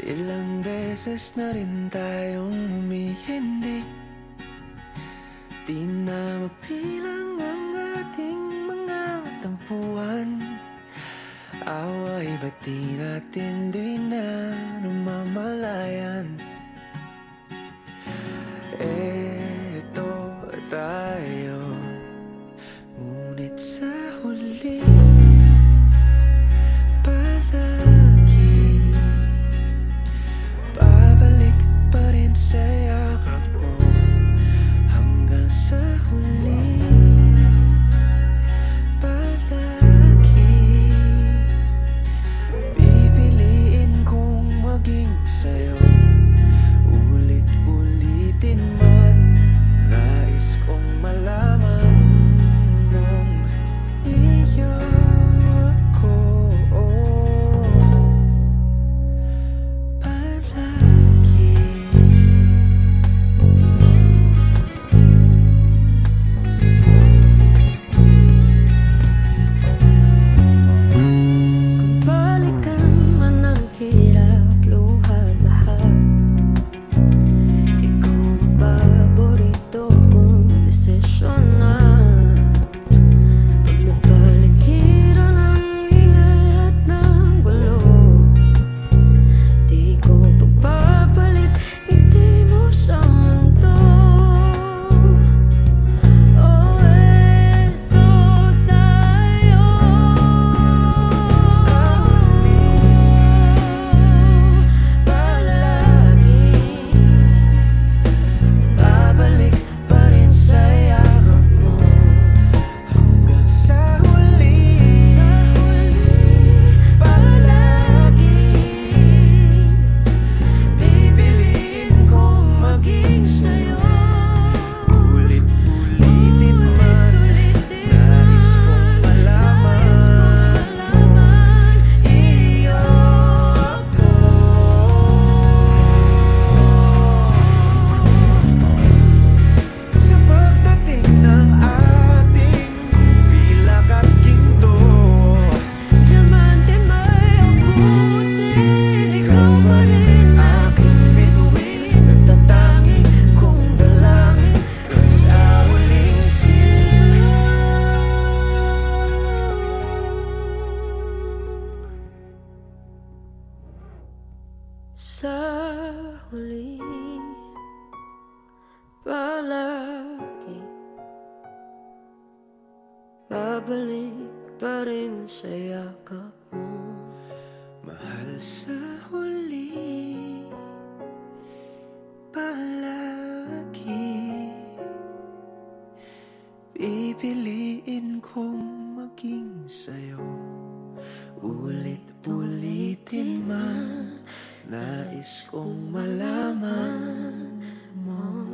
Ilang beses na rin tayong humihindi, di na mapilang ang ating mga tampuhan. Away ba't di natin di na namamalayan? Eto tayo, ngunit sa huli palagi babalik pa rin sa yakap mo. Hanggang sa huli palagi pipiliin kong maging sa'yo. Ulit-ulitin man, nais kong malaman mong iyo ako palagi. Kung balikan man ang hirap, luhat lahat, ikaw ang paborito kong desisyon na. Pag napaligiran ang ingay at ng gulo, di ko pagpapalit, hindi mo sa mundo. Oh, eto tayo, Sa huli palagi babalik pa rin sa yakap mo. Hanggang sa huli palagi pipiliin kong maging sa'yo. Ulit-ulitin man, nais kong malaman iyo ako. Sa pagdating ng ating pilak at ginto, diamante may abutin, ikaw pa rin aking bituin, nagtatangi kong dalangin kang sa huling silaw. sa huli palagi babalik pa rin sa yakap mo. Mahal, sa huli palagi pipiliin kong maging sa'yo. Ulit-ulitin man, nais kong malaman mo